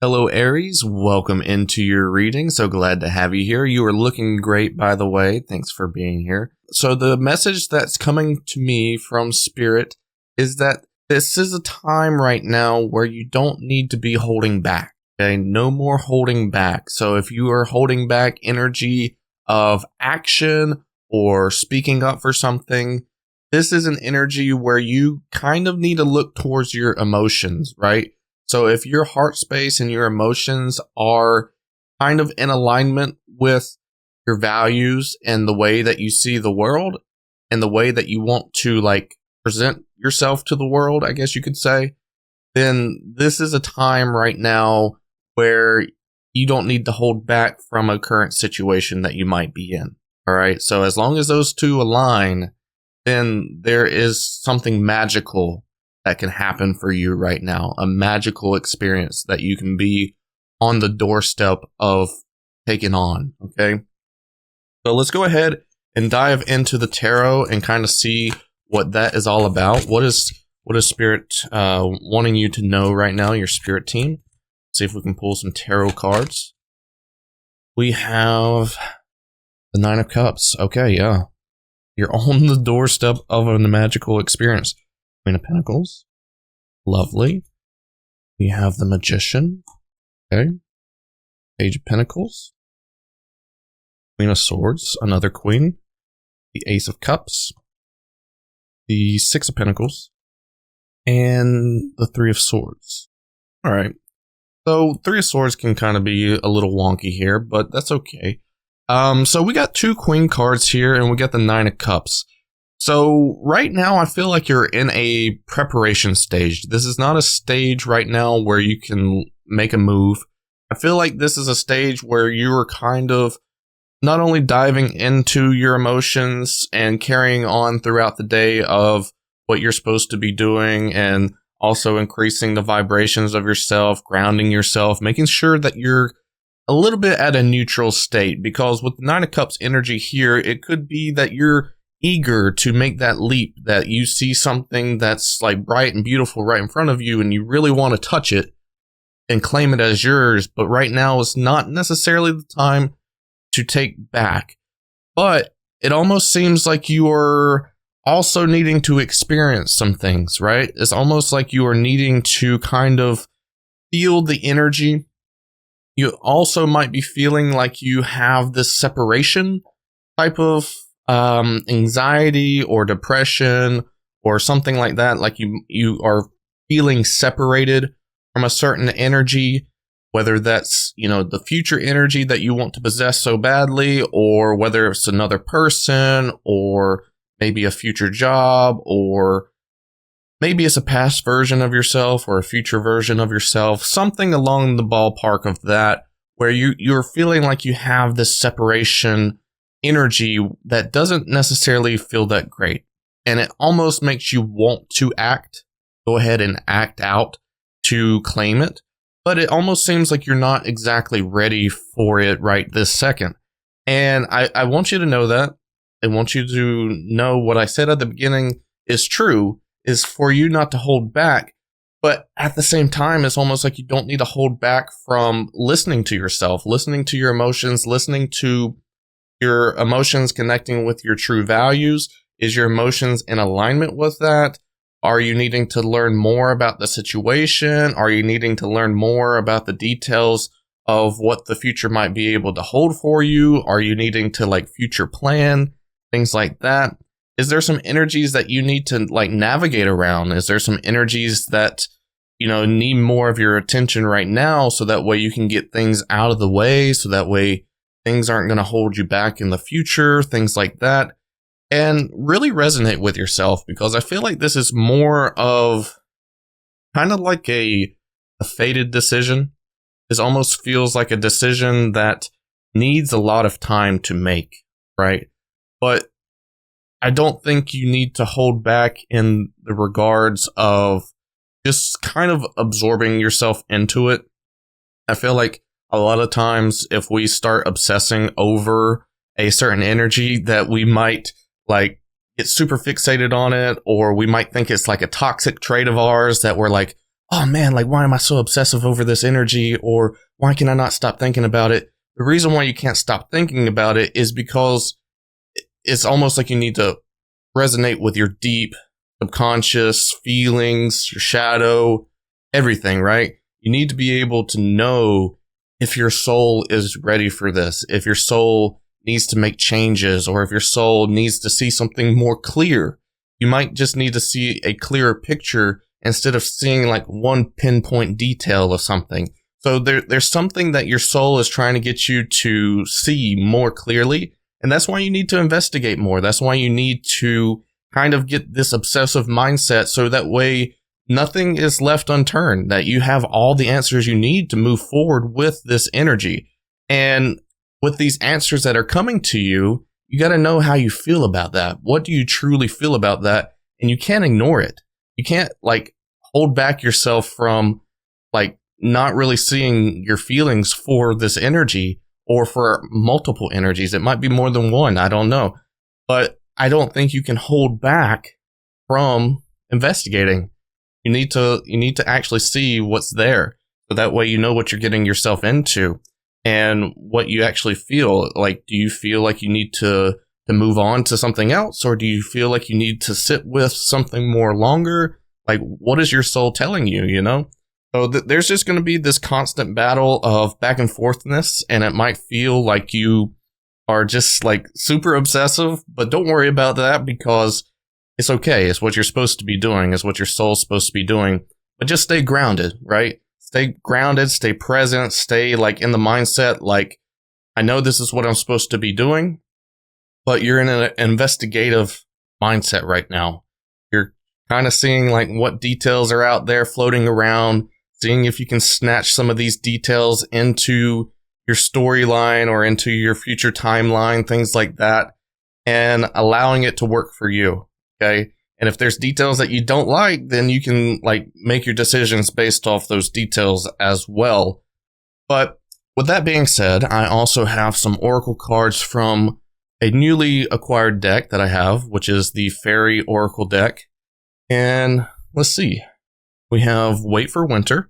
Hello, Aries. Welcome into your reading. So glad to have you here. You are looking great, by the way. Thanks for being here. So the message that's coming to me from Spirit is that this is a time right now where you don't need to be holding back. Okay, no more holding back. So if you are holding back energy of action or speaking up for something, this is an energy where you kind of need to look towards your emotions, right? So if your heart space and your emotions are kind of in alignment with your values and the way that you see the world and the way that you want to present yourself to the world, I guess you could say, then this is a time right now where you don't need to hold back from a current situation that you might be in. All right. So as long as those two align, then there is something magical that can happen for you right now, a magical experience that you can be on the doorstep of taking on, okay? So let's go ahead and dive into the tarot and kind of see what that is all about. What is Spirit wanting you to know right now, your Spirit team? See if we can pull some tarot cards. We have the Nine of Cups. Okay, yeah. You're on the doorstep of a magical experience. Queen of Pentacles. Lovely. We have the Magician. Okay. Page of Pentacles. Queen of Swords. Another Queen. The Ace of Cups. The Six of Pentacles. And the Three of Swords. Alright. So, Three of Swords can kind of be a little wonky here, but that's okay. So we got two Queen cards here, and we got the Nine of Cups. So right now, I feel like you're in a preparation stage. This is not a stage right now where you can make a move. I feel like this is a stage where you're kind of not only diving into your emotions and carrying on throughout the day of what you're supposed to be doing, and also increasing the vibrations of yourself, grounding yourself, making sure that you're a little bit at a neutral state. Because with the Nine of Cups energy here, it could be that you're eager to make that leap, that you see something that's like bright and beautiful right in front of you and you really want to touch it and claim it as yours, but right now is not necessarily the time to take back. But it almost seems like you are also needing to experience some things, right? It's almost like you are needing to kind of feel the energy. You also might be feeling like you have this separation type of anxiety or depression or something like that, like you are feeling separated from a certain energy, whether that's, the future energy that you want to possess so badly, or whether it's another person, or maybe a future job, or maybe it's a past version of yourself or a future version of yourself, something along the ballpark of that, where you're feeling like you have this separation energy that doesn't necessarily feel that great. And it almost makes you want to go ahead and act out to claim it. But it almost seems like you're not exactly ready for it right this second. And I want you to know that. I want you to know what I said at the beginning is true, is for you not to hold back. But at the same time, it's almost like you don't need to hold back from listening to yourself, listening to your emotions, listening to your emotions connecting with your true values. Is your emotions in alignment with that? Are you needing to learn more about the situation? Are you needing to learn more about the details of what the future might be able to hold for you? Are you needing to future plan? Things like that. Is there some energies that you need to navigate around? Is there some energies that, need more of your attention right now, so that way you can get things out of the way, so that way things aren't going to hold you back in the future, things like that. And really resonate with yourself, because I feel like this is more of kind of like a fated decision. This almost feels like a decision that needs a lot of time to make, right? But I don't think you need to hold back in the regards of just kind of absorbing yourself into it. I feel like a lot of times if we start obsessing over a certain energy, that we might get super fixated on it, or we might think it's like a toxic trait of ours, that we're like, oh man, like, why am I so obsessive over this energy? Or why can I not stop thinking about it? The reason why you can't stop thinking about it is because it's almost like you need to resonate with your deep subconscious feelings, your shadow, everything, right? You need to be able to know if your soul is ready for this, if your soul needs to make changes, or if your soul needs to see something more clear. You might just need to see a clearer picture instead of seeing like one pinpoint detail of something. So there's something that your soul is trying to get you to see more clearly. And that's why you need to investigate more. That's why you need to kind of get this obsessive mindset so that way nothing is left unturned, that you have all the answers you need to move forward with this energy. And with these answers that are coming to you, you got to know how you feel about that. What do you truly feel about that? And you can't ignore it. You can't like hold back yourself from like not really seeing your feelings for this energy or for multiple energies. It might be more than one. I don't know. But I don't think you can hold back from investigating. You need to actually see what's there. So that way you know what you're getting yourself into and what you actually feel. Like, do you feel like you need to move on to something else? Or do you feel like you need to sit with something more longer? Like, what is your soul telling you, you know? So there's just going to be this constant battle of back and forthness, and it might feel like you are just like super obsessive, but don't worry about that because it's okay. It's what you're supposed to be doing. It's what your soul's supposed to be doing. But just stay grounded, right? Stay grounded, stay present, stay like in the mindset like, I know this is what I'm supposed to be doing, but you're in an investigative mindset right now. You're kind of seeing like what details are out there floating around, seeing if you can snatch some of these details into your storyline or into your future timeline, things like that, and allowing it to work for you. Okay. And if there's details that you don't like, then you can like make your decisions based off those details as well. But with that being said, I also have some oracle cards from a newly acquired deck that I have, which is the Fairy Oracle deck. And let's see. We have Wait for Winter.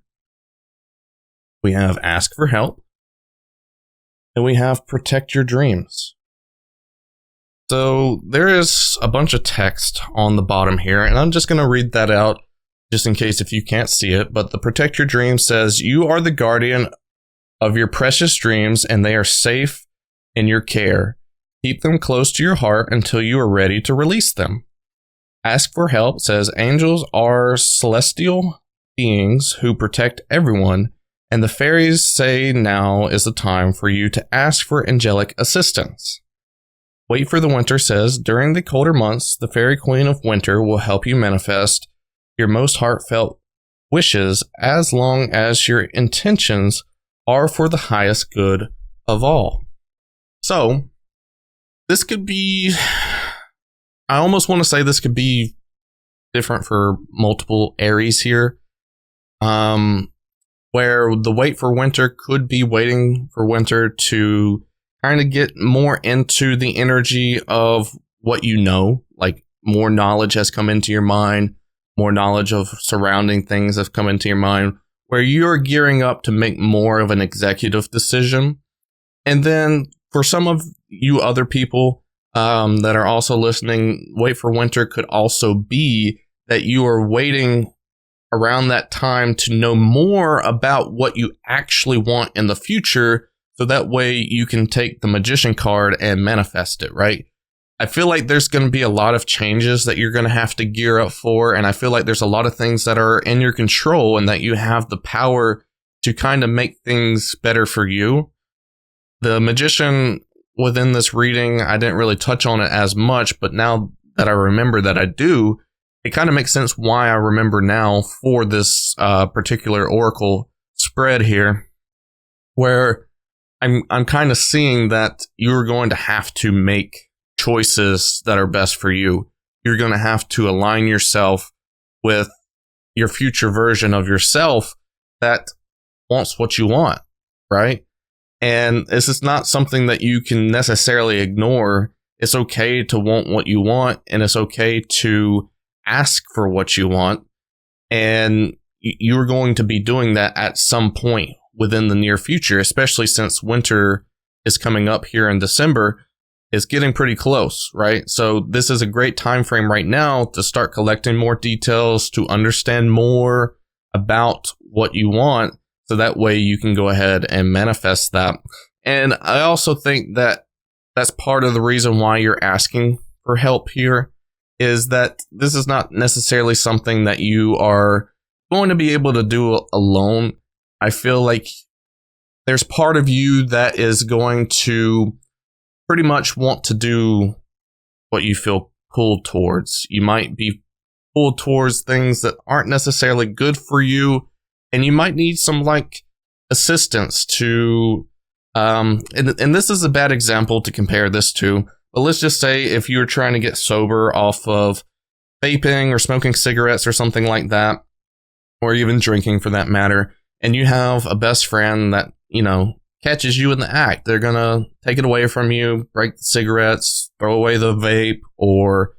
We have Ask for Help. And we have Protect Your Dreams. So there is a bunch of text on the bottom here, and I'm just going to read that out just in case if you can't see it. But the Protect Your Dreams says, you are the guardian of your precious dreams, and they are safe in your care. Keep them close to your heart until you are ready to release them. Ask for Help says, angels are celestial beings who protect everyone, and the fairies say now is the time for you to ask for angelic assistance. Wait for the Winter says, during the colder months, the Fairy Queen of Winter will help you manifest your most heartfelt wishes as long as your intentions are for the highest good of all. So, this could be, I almost want to say this could be different for multiple Aries here. Where the Wait for Winter could be waiting for winter to kind of get more into the energy of what you know, like more knowledge has come into your mind, more knowledge of surrounding things have come into your mind, where you're gearing up to make more of an executive decision. And then for some of you other people that are also listening, Wait for Winter could also be that you are waiting around that time to know more about what you actually want in the future, so that way you can take the Magician card and manifest it, right? I feel like there's going to be a lot of changes that you're going to have to gear up for, and I feel like there's a lot of things that are in your control and that you have the power to kind of make things better for you. The Magician within this reading, I didn't really touch on it as much, but now that I remember that I do, it kind of makes sense why I remember now for this particular oracle spread here, where I'm kind of seeing that you're going to have to make choices that are best for you. You're going to have to align yourself with your future version of yourself that wants what you want, right? And this is not something that you can necessarily ignore. It's okay to want what you want, and it's okay to ask for what you want. And you're going to be doing that at some point within the near future, especially since winter is coming up here in December. It's getting pretty close, right? So this is a great time frame right now to start collecting more details, to understand more about what you want, so that way you can go ahead and manifest that. And I also think that that's part of the reason why you're asking for help here, is that this is not necessarily something that you are going to be able to do alone. I feel like there's part of you that is going to pretty much want to do what you feel pulled towards. You might be pulled towards things that aren't necessarily good for you, and you might need some assistance to and this is a bad example to compare this to, but let's just say if you're trying to get sober off of vaping or smoking cigarettes or something like that, or even drinking for that matter, and you have a best friend that, catches you in the act. They're gonna take it away from you, break the cigarettes, throw away the vape, or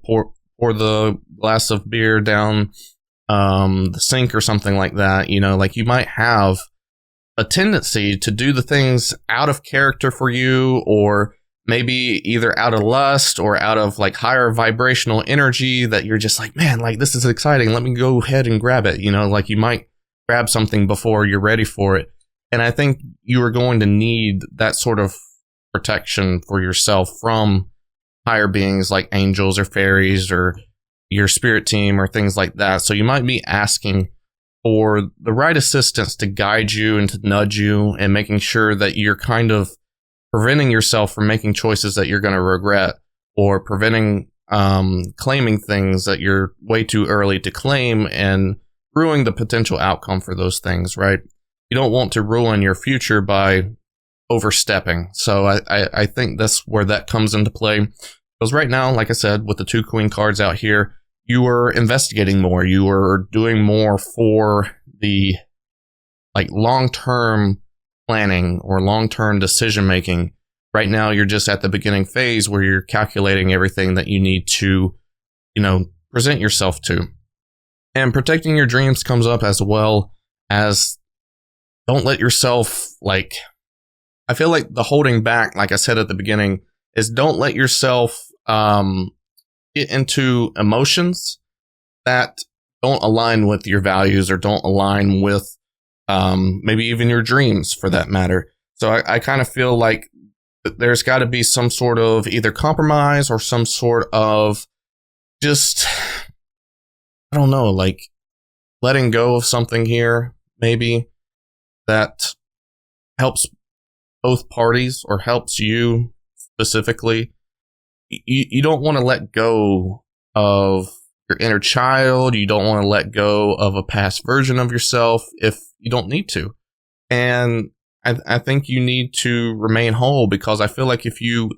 pour the glass of beer down the sink or something like that. You might have a tendency to do the things out of character for you, or maybe either out of lust or out of higher vibrational energy that you're just man, this is exciting. Let me go ahead and grab it. You might grab something before you're ready for it. And I think you are going to need that sort of protection for yourself from higher beings like angels or fairies or your spirit team or things like that. So you might be asking for the right assistance to guide you and to nudge you, and making sure that you're kind of preventing yourself from making choices that you're going to regret, or preventing claiming things that you're way too early to claim and ruining the potential outcome for those things, right? You don't want to ruin your future by overstepping. So I think that's where that comes into play. Because right now, like I said, with the 2 queen cards out here, you are investigating more. You are doing more for the long-term planning or long-term decision making. Right now, you're just at the beginning phase where you're calculating everything that you need to, present yourself to. And protecting your dreams comes up as well as, don't let yourself, I feel like the holding back, like I said at the beginning, is don't let yourself get into emotions that don't align with your values, or don't align with maybe even your dreams for that matter. So I kind of feel like there's got to be some sort of either compromise or some sort of just, I don't know, letting go of something here, maybe, that helps both parties or helps you specifically. You don't want to let go of your inner child. You don't want to let go of a past version of yourself if you don't need to. And I think you need to remain whole, because I feel like if you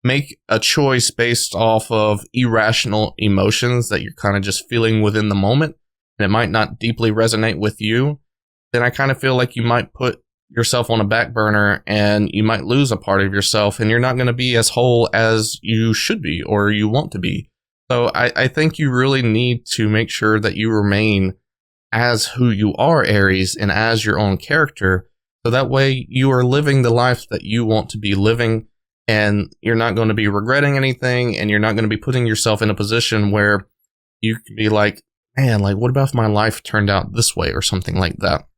make a choice based off of irrational emotions that you're kind of just feeling within the moment, and it might not deeply resonate with you, then I kind of feel like you might put yourself on a back burner and you might lose a part of yourself, and you're not going to be as whole as you should be or you want to be. So I think you really need to make sure that you remain as who you are, Aries, and as your own character. So that way you are living the life that you want to be living, and you're not going to be regretting anything, and you're not going to be putting yourself in a position where you could be like, man, what about if my life turned out this way or something like that?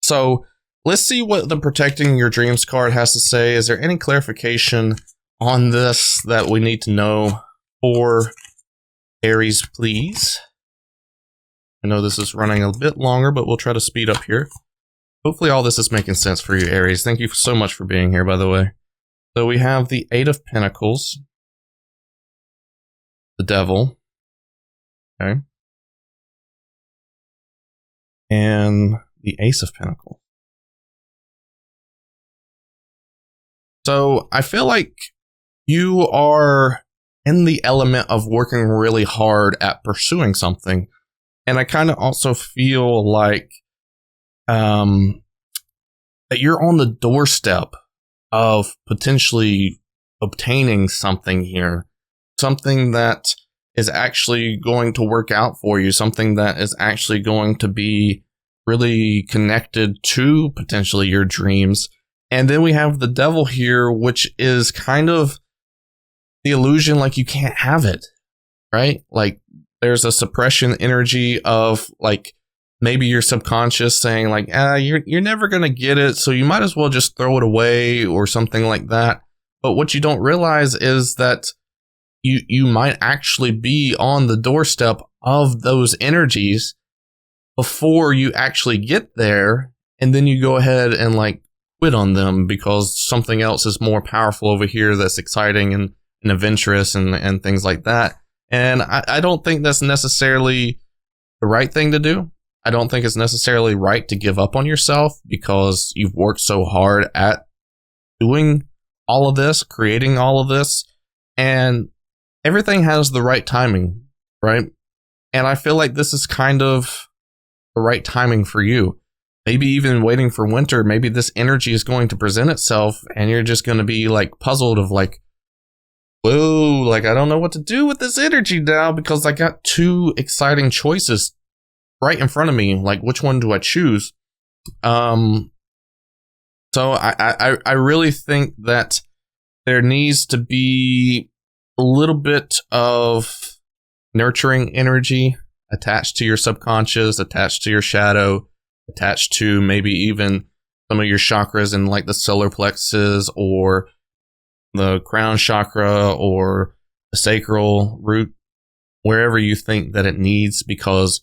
So let's see what the Protecting Your Dreams card has to say. Is there any clarification on this that we need to know for Aries, please? I know this is running a bit longer, but we'll try to speed up here. Hopefully all this is making sense for you, Aries. Thank you so much for being here, by the way. So we have the 8 of Pentacles, the Devil, okay, and the Ace of Pentacles. So I feel like you are in the element of working really hard at pursuing something. And I kind of also feel like that you're on the doorstep of potentially obtaining something here. Something that is actually going to work out for you, something that is actually going to be really connected to potentially your dreams. And then we have the devil here, which is kind of the illusion like you can't have it, right? Like there's a suppression energy of like maybe your subconscious saying like, you're never going to get it, so you might as well just throw it away or something like that. But what you don't realize is that you might actually be on the doorstep of those energies before you actually get there, and then you go ahead and like quit on them because something else is more powerful over here that's exciting and adventurous and things like that. And I don't think that's necessarily the right thing to do. I don't think it's necessarily right to give up on yourself because you've worked so hard at doing all of this, creating all of this, and everything has the right timing, right? And I feel like this is kind of the right timing for you. Maybe even waiting for winter, maybe this energy is going to present itself and you're just going to be like puzzled of like, whoa, like I don't know what to do with this energy now because I got two exciting choices right in front of me. Like, which one do I choose? So I really think that there needs to be a little bit of nurturing energy attached to your subconscious, attached to your shadow, attached to maybe even some of your chakras in like the solar plexus or the crown chakra or the sacral root, wherever you think that it needs, because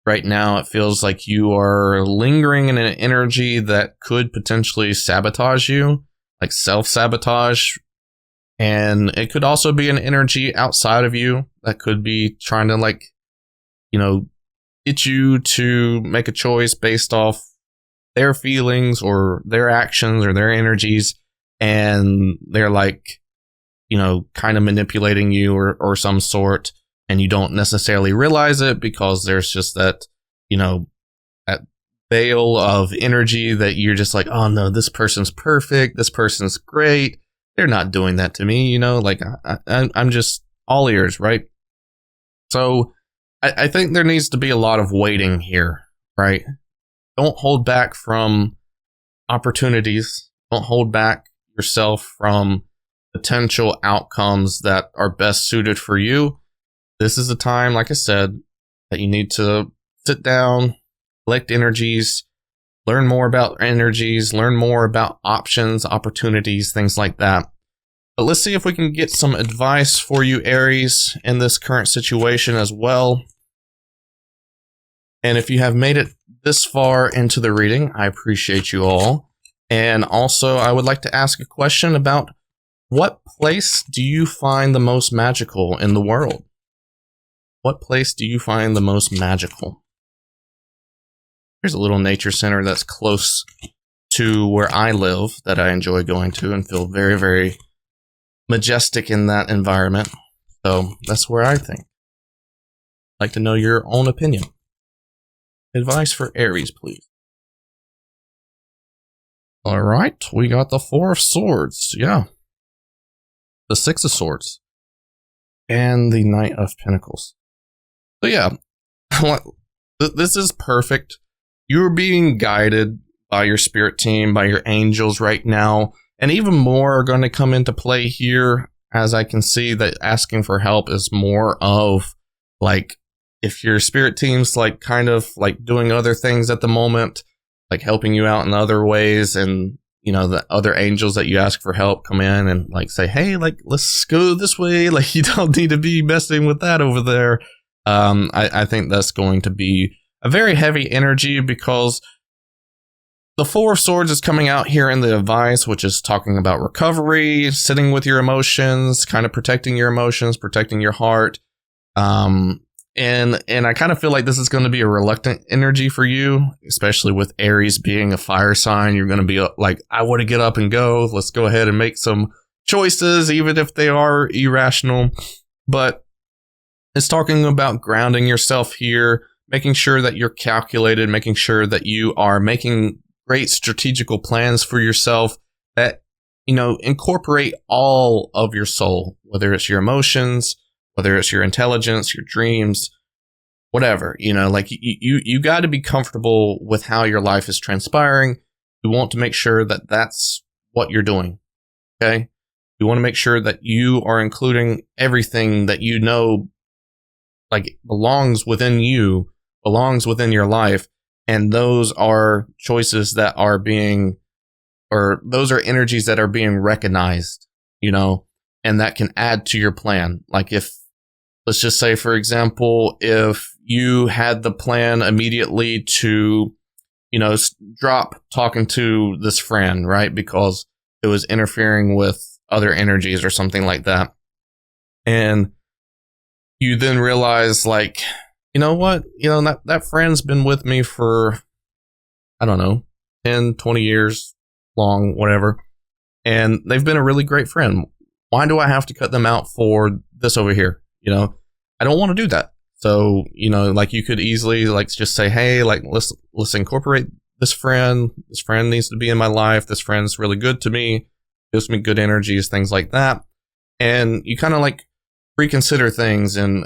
right now it feels like you are lingering in an energy that could potentially sabotage you, like self-sabotage. And it could also be an energy outside of you that could be trying to like, get you to make a choice based off their feelings or their actions or their energies. And they're like, kind of manipulating you or some sort. And you don't necessarily realize it because there's just that, that veil of energy that you're just like, oh no, this person's perfect. This person's great. They're not doing that to me, like I'm just all ears, right? So I think there needs to be a lot of waiting here, right? Don't hold back from opportunities. Don't hold back yourself from potential outcomes that are best suited for you. This is the time, like I said, that you need to sit down, collect energies, learn more about energies, learn more about options, opportunities, things like that. But let's see if we can get some advice for you, Aries, in this current situation as well. And if you have made it this far into the reading, I appreciate you all. And also, I would like to ask a question about what place do you find the most magical in the world? What place do you find the most magical? Here's a little nature center that's close to where I live that I enjoy going to and feel very, very majestic in that environment. So that's where I think. I'd like to know your own opinion. Advice for Aries, please. All right, we got the Four of Swords. Yeah. The Six of Swords. And the Knight of Pentacles. So yeah, this is perfect. You're being guided by your spirit team, by your angels right now. And even more are going to come into play here, as I can see that asking for help is more of like, if your spirit team's like kind of like doing other things at the moment, like helping you out in other ways, and the other angels that you ask for help come in and like say, hey, like let's go this way, like you don't need to be messing with that over there. I think that's going to be a very heavy energy because the Four of Swords is coming out here in the advice, which is talking about recovery, sitting with your emotions, kind of protecting your emotions, protecting your heart. And I kind of feel like this is going to be a reluctant energy for you, especially with Aries being a fire sign. You're going to be like, I want to get up and go. Let's go ahead and make some choices, even if they are irrational. But it's talking about grounding yourself here, making sure that you're calculated, making sure that you are making great strategical plans for yourself that, incorporate all of your soul, whether it's your emotions, whether it's your intelligence, your dreams, whatever, like you got to be comfortable with how your life is transpiring. You want to make sure that that's what you're doing. Okay. You want to make sure that you are including everything that like belongs within you, belongs within your life. And those are choices that are those are energies that are being recognized, and that can add to your plan. Like let's just say, for example, if you had the plan immediately to, drop talking to this friend, right? Because it was interfering with other energies or something like that. And you then realize, like, you know what? That friend's been with me for, I don't know, 10, 20 years long, whatever. And they've been a really great friend. Why do I have to cut them out for this over here? I don't want to do that. So, like, you could easily, like, just say, hey, like, let's incorporate this friend. This friend needs to be in my life. This friend's really good to me, gives me good energies, things like that. And you kind of like reconsider things and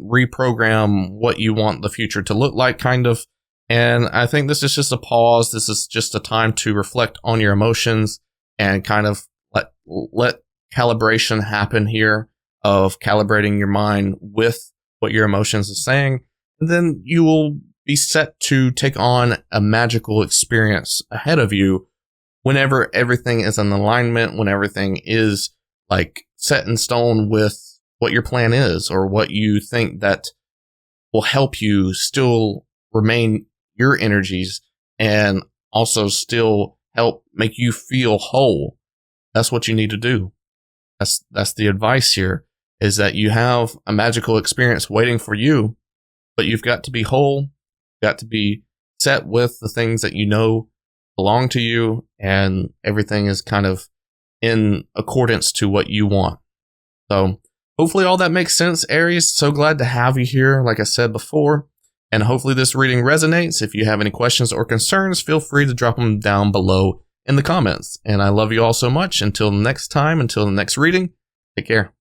reprogram what you want the future to look like, kind of. And I think this is just a pause. This is just a time to reflect on your emotions and kind of let calibration happen here, of calibrating your mind with what your emotions are saying. And then you will be set to take on a magical experience ahead of you whenever everything is in alignment, when everything is like set in stone with what your plan is, or what you think that will help you still remain your energies and also still help make you feel whole. That's what you need to do. That's the advice here, is that you have a magical experience waiting for you, but you've got to be whole, got to be set with the things that belong to you, and everything is kind of in accordance to what you want. So hopefully all that makes sense, Aries. So glad to have you here, like I said before, and hopefully this reading resonates. If you have any questions or concerns, feel free to drop them down below in the comments. And I love you all so much. Until next time, until the next reading, take care.